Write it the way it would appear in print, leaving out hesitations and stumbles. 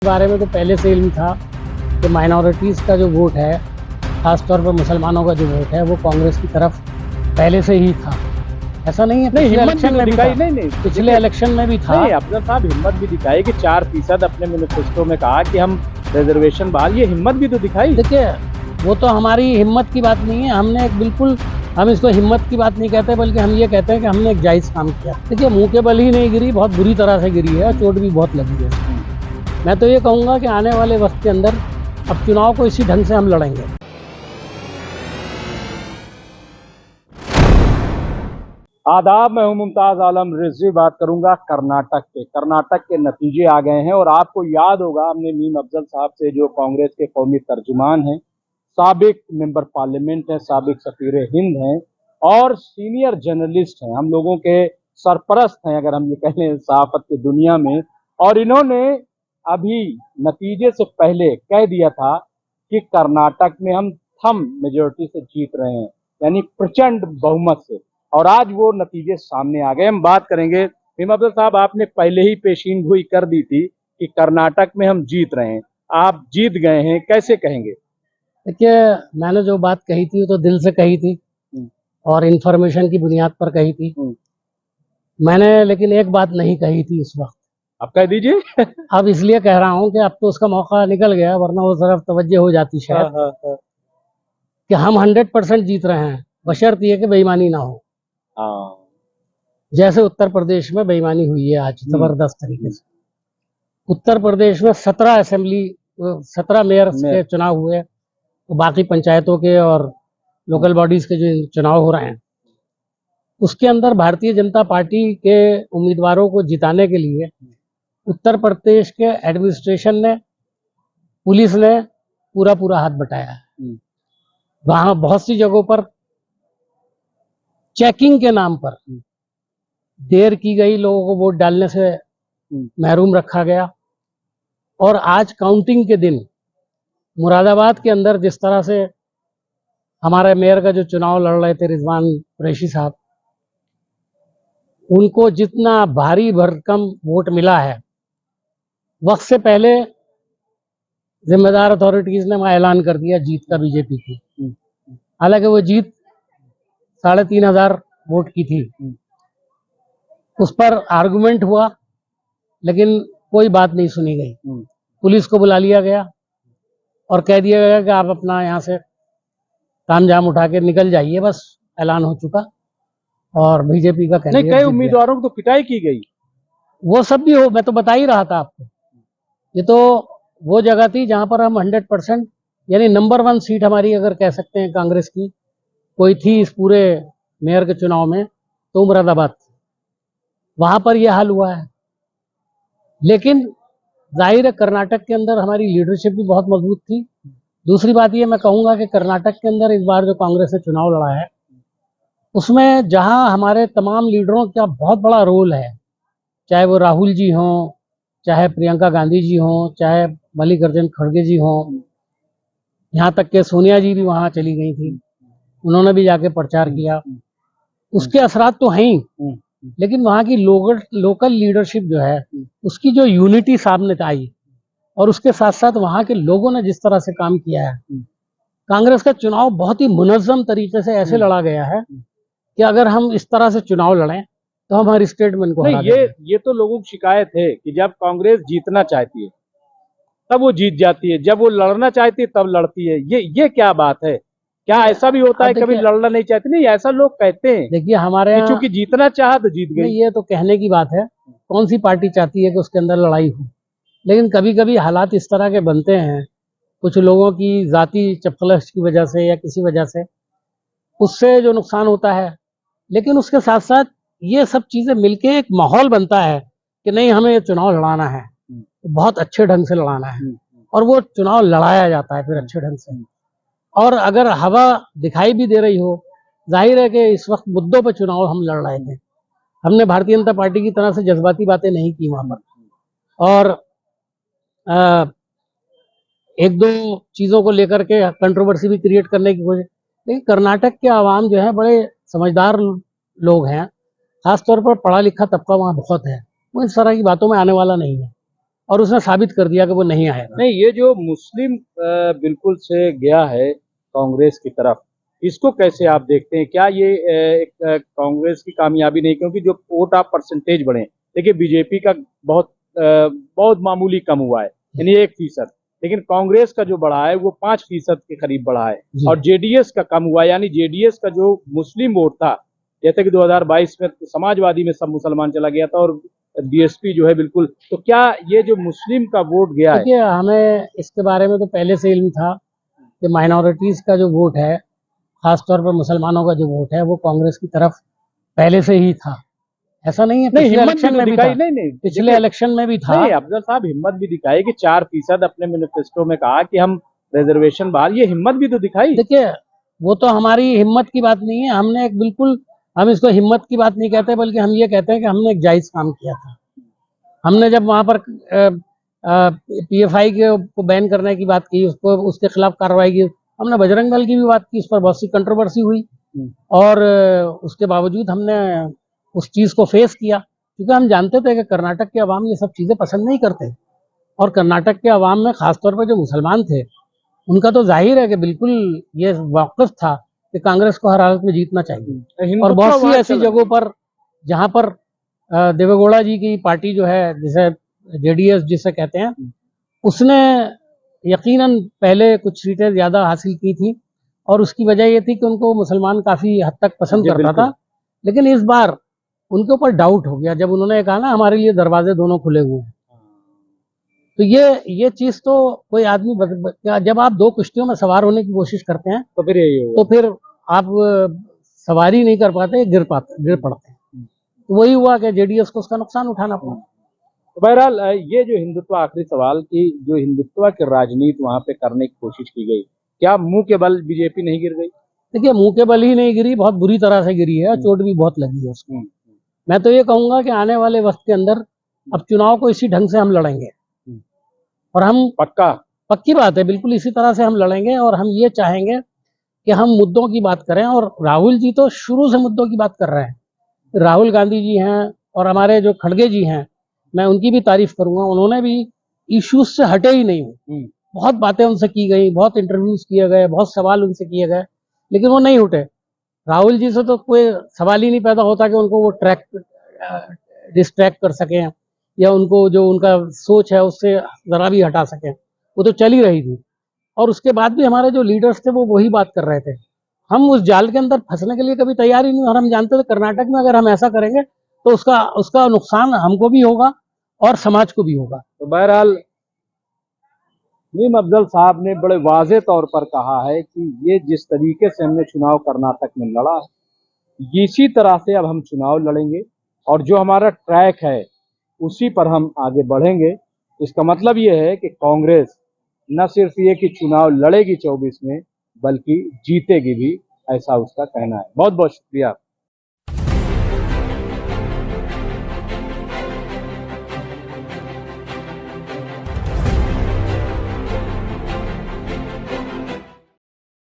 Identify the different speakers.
Speaker 1: बारे में तो पहले से इल्म था कि माइनॉरिटीज़ का जो वोट है, ख़ासतौर पर मुसलमानों का जो वोट है, वो कांग्रेस की तरफ पहले से ही था। ऐसा नहीं है, पिछले इलेक्शन में भी था।
Speaker 2: नहीं
Speaker 1: पिछले इलेक्शन में भी था।
Speaker 2: नहीं, अफजल साहब हिम्मत भी दिखाई कि 4% अपने मैनिफेस्टो में कहा कि हम रिजर्वेशन बहाल, ये हिम्मत भी तो दिखाई।
Speaker 1: देखिए, वो तो हमारी हिम्मत की बात नहीं है। हमने एक बिल्कुल, हम इसको हिम्मत की बात नहीं कहते, बल्कि हम ये कहते हैं कि हमने एक जायज़ काम किया। देखिए, मुंह के बल ही नहीं गिरी, बहुत बुरी तरह से गिरी है, चोट भी बहुत लगी है। मैं तो ये कहूँगा कि आने वाले वक्त के अंदर अब चुनाव को इसी ढंग से हम लड़ेंगे।
Speaker 2: आदाब, मैं हूं मुमताज आलम रिजवी। बात करूंगा कर्नाटक पे। कर्नाटक के नतीजे आ गए हैं और आपको याद होगा, हमने मीम अफजल साहब से, जो कांग्रेस के कौमी तर्जुमान हैं, साबिक मेंबर पार्लियामेंट हैं, साबिक सफीर हिंद हैं और सीनियर जर्नलिस्ट हैं, हम लोगों के सरपरस्त हैं, अगर हम ये कह लें सहाफत की दुनिया में। और इन्होंने अभी नतीजे से पहले कह दिया था कि कर्नाटक में हम थम मेजोरिटी से जीत रहे हैं, यानी प्रचंड बहुमत से। और आज वो नतीजे सामने आ गए। हम बात करेंगे। मीम अफजल साहब, आपने पहले ही पेशीन गोई कर दी थी कि कर्नाटक में हम जीत रहे हैं, आप जीत गए हैं, कैसे कहेंगे?
Speaker 1: देखिए, मैंने जो बात कही थी वो तो दिल से कही थी और इन्फॉर्मेशन की बुनियाद पर कही थी। मैंने लेकिन एक बात नहीं कही थी उस वक्त।
Speaker 2: आप कह दीजिए।
Speaker 1: अब इसलिए कह रहा हूँ कि अब तो उसका मौका निकल गया, वरना उस तरफ तवज्जो हो जाती शायद।
Speaker 2: हाँ।
Speaker 1: कि हम 100% जीत रहे हैं, बशर्त ये कि बेईमानी ना हो। जैसे उत्तर प्रदेश में बेईमानी हुई है आज जबरदस्त तरीके से। उत्तर प्रदेश में 17 मेयर के चुनाव हुए, तो बाकी पंचायतों के और लोकल बॉडीज के जो चुनाव हो रहे हैं, उसके अंदर भारतीय जनता पार्टी के उम्मीदवारों को जिताने के लिए उत्तर प्रदेश के एडमिनिस्ट्रेशन ने, पुलिस ने पूरा हाथ बटाया है। वहां बहुत सी जगहों पर चेकिंग के नाम पर देर की गई, लोगों को वोट डालने से महरूम रखा गया। और आज काउंटिंग के दिन मुरादाबाद के अंदर जिस तरह से हमारे मेयर का जो चुनाव लड़ रहे थे रिजवान कुरैशी साहब, उनको जितना भारी भरकम वोट मिला है, वक्त से पहले जिम्मेदार अथॉरिटीज ने वहां ऐलान कर दिया जीत का बीजेपी की। हालांकि वो जीत 3,500 वोट की थी। उस पर आर्गुमेंट हुआ, लेकिन कोई बात नहीं सुनी गई। पुलिस को बुला लिया गया और कह दिया गया कि आप अपना यहाँ से तामझाम उठा के निकल जाइए, बस ऐलान हो चुका। और बीजेपी का
Speaker 2: नहीं, कई उम्मीदवारों को तो पिटाई की गई।
Speaker 1: वो सब भी हो, मैं तो बता ही रहा था आपको। ये तो वो जगह थी जहां पर हम 100%, यानी नंबर 1 सीट हमारी अगर कह सकते हैं कांग्रेस की कोई थी इस पूरे मेयर के चुनाव में, तो मुरादाबाद थी। वहां पर यह हाल हुआ है। लेकिन जाहिर है कर्नाटक के अंदर हमारी लीडरशिप भी बहुत मजबूत थी। दूसरी बात ये मैं कहूंगा कि कर्नाटक के अंदर इस बार जो कांग्रेस ने चुनाव लड़ा है, उसमें जहां हमारे तमाम लीडरों का बहुत बड़ा रोल है, चाहे वो राहुल जी हों, चाहे प्रियंका गांधी जी हों, चाहे मल्लिकार्जुन खड़गे जी हों, यहाँ तक के सोनिया जी भी वहां चली गई थी, उन्होंने भी जाके प्रचार किया। उसके असरात तो हैं ही, लेकिन वहां की लोकल लीडरशिप जो है, उसकी जो यूनिटी सामने आई, और उसके साथ साथ वहां के लोगों ने जिस तरह से काम किया है, कांग्रेस का चुनाव बहुत ही मुनज़्ज़म तरीके से ऐसे लड़ा गया है कि अगर हम इस तरह से चुनाव लड़ें तो हमारी स्टेटमेंट को
Speaker 2: नहीं, ये तो लोगों की शिकायत है कि जब कांग्रेस जीतना चाहती है तब वो जीत जाती है, जब वो लड़ना चाहती है तब लड़ती है। ये क्या बात है? क्या ऐसा भी होता है कभी लड़ना नहीं चाहती? नहीं, ऐसा लोग कहते हैं।
Speaker 1: देखिए, हमारे यहाँ
Speaker 2: चूंकि जीतना चाहा तो जीत गई।
Speaker 1: ये तो कहने की बात है, कौन सी पार्टी चाहती है कि उसके अंदर लड़ाई हो। लेकिन कभी कभी हालात इस तरह के बनते हैं, कुछ लोगों की जाती चपकलश की वजह से या किसी वजह से, उससे जो नुकसान होता है। लेकिन उसके साथ साथ ये सब चीजें मिलके एक माहौल बनता है कि नहीं, हमें ये चुनाव लड़ाना है, तो बहुत अच्छे ढंग से लड़ाना है, और वो चुनाव लड़ाया जाता है फिर अच्छे ढंग से। और अगर हवा दिखाई भी दे रही हो, जाहिर है कि इस वक्त मुद्दों पर चुनाव हम लड़ रहे थे। हमने भारतीय जनता पार्टी की तरह से जज्बाती बातें नहीं की वहां पर, और एक दो चीजों को लेकर के कंट्रोवर्सी भी क्रिएट करने की कोशिश। लेकिन कर्नाटक के आवाम जो है बड़े समझदार लोग हैं, खासतौर पर पढ़ा लिखा तबका वहाँ बहुत है, वो इस तरह की बातों में आने वाला नहीं है। और उसने साबित कर दिया कि वो नहीं आएगा।
Speaker 2: नहीं, ये जो मुस्लिम बिल्कुल से गया है कांग्रेस की तरफ, इसको कैसे आप देखते हैं? क्या ये एक कांग्रेस की कामयाबी नहीं, क्योंकि जो वोट आप परसेंटेज बढ़े, देखिए बीजेपी का बहुत मामूली कम हुआ है, यानी 1%, लेकिन कांग्रेस का जो बढ़ा है वो 5% के करीब बढ़ा है, और जेडीएस का कम हुआ है, यानी जेडीएस का जो मुस्लिम वोट था, जैसे कि 2022 में समाजवादी में सब मुसलमान चला गया था और बीएसपी जो है बिल्कुल, तो क्या ये जो मुस्लिम का वोट गया है?
Speaker 1: देखिए, हमें इसके बारे में तो पहले से इल्म था कि माइनॉरिटीज का जो वोट है, खासतौर पर मुसलमानों का जो वोट है, वो कांग्रेस की तरफ पहले से ही था। ऐसा नहीं है,
Speaker 2: नहीं,
Speaker 1: पिछले
Speaker 2: हिम्मत
Speaker 1: इलेक्शन
Speaker 2: भी तो
Speaker 1: में भी
Speaker 2: दिखाई,
Speaker 1: था,
Speaker 2: नहीं
Speaker 1: पिछले इलेक्शन में भी था।
Speaker 2: नहीं, अफजल साहब हिम्मत भी दिखाई कि 4% अपने मैनिफेस्टो में कहा कि हम रिजर्वेशन बहाल, ये हिम्मत भी तो दिखाई।
Speaker 1: देखिए, वो तो हमारी हिम्मत की बात नहीं है, हमने एक बिल्कुल, हम इसको हिम्मत की बात नहीं कहते, बल्कि हम ये कहते हैं कि हमने एक जायज काम किया था। हमने जब वहां पर पीएफआई को बैन करने की बात की, उसको उसके खिलाफ कार्रवाई की, हमने बजरंग दल की भी बात की, उस पर बहुत सी कंट्रोवर्सी हुई, और उसके बावजूद हमने उस चीज को फेस किया, क्योंकि हम जानते थे कि कर्नाटक के अवाम ये सब चीजें पसंद नहीं करते, और कर्नाटक के अवाम में खासतौर पर जो मुसलमान थे, उनका तो जाहिर है कि बिल्कुल ये वाकिफ था कि कांग्रेस को हर हालत में जीतना चाहिए। और बहुत सी ऐसी जगहों पर जहां पर देवेगौड़ा जी की पार्टी जो है, जिसे जेडीएस जिसे कहते हैं, उसने यकीनन पहले कुछ सीटें ज्यादा हासिल की थी, और उसकी वजह ये थी कि उनको मुसलमान काफी हद तक पसंद करता था। लेकिन इस बार उनके ऊपर डाउट हो गया जब उन्होंने कहा ना, हमारे लिए दरवाजे दोनों खुले हुए हैं। तो ये चीज तो कोई आदमी जब आप दो किश्तियों में सवार होने की कोशिश करते हैं,
Speaker 2: तो फिर यही होगा,
Speaker 1: तो फिर आप सवारी नहीं कर पाते, गिर पड़ते हैं। तो वही हुआ कि जेडीएस को उसका नुकसान उठाना पड़ा।
Speaker 2: तो बहरहाल ये जो हिंदुत्व, आखिरी सवाल की जो हिंदुत्व की राजनीति वहां पे करने की कोशिश की गई, क्या मुंह के बल बीजेपी नहीं गिर गई?
Speaker 1: देखिए, मुंह के बल ही नहीं गिरी, बहुत बुरी तरह से गिरी है, चोट भी बहुत लगी है उसको। मैं तो ये कहूंगा कि आने वाले वक्त के अंदर अब चुनाव को इसी ढंग से हम लड़ेंगे, और हम पक्की बात है, बिल्कुल इसी तरह से हम लड़ेंगे, और हम ये चाहेंगे कि हम मुद्दों की बात करें। और राहुल जी तो शुरू से मुद्दों की बात कर रहे हैं। राहुल गांधी जी हैं और हमारे जो खड़गे जी हैं, मैं उनकी भी तारीफ करूंगा, उन्होंने भी इश्यूज से हटे ही नहीं। बहुत बातें उनसे की गई, बहुत इंटरव्यूज किए गए, बहुत सवाल उनसे किए गए, लेकिन वो नहीं उठे। राहुल जी से तो कोई सवाल ही नहीं पैदा होता कि उनको वो डिस्ट्रैक्ट कर सकें, या उनको जो उनका सोच है उससे जरा भी हटा सकें। वो तो चल ही रही थी, और उसके बाद भी हमारे जो लीडर्स थे वो वही बात कर रहे थे। हम उस जाल के अंदर फंसने के लिए कभी तैयार ही नहीं, और हम जानते थे कर्नाटक में अगर हम ऐसा करेंगे तो उसका नुकसान हमको भी होगा और समाज को भी होगा।
Speaker 2: तो बहरहाल मीम अफजल साहब ने बड़े वाज़े तौर पर कहा है कि ये जिस तरीके से हमने चुनाव कर्नाटक में लड़ा है, इसी तरह से अब हम चुनाव लड़ेंगे, और जो हमारा ट्रैक है उसी पर हम आगे बढ़ेंगे। इसका मतलब ये है कि कांग्रेस न सिर्फ ये कि चुनाव लड़ेगी 24 में, बल्कि जीतेगी भी, ऐसा उसका कहना है। बहुत बहुत शुक्रिया।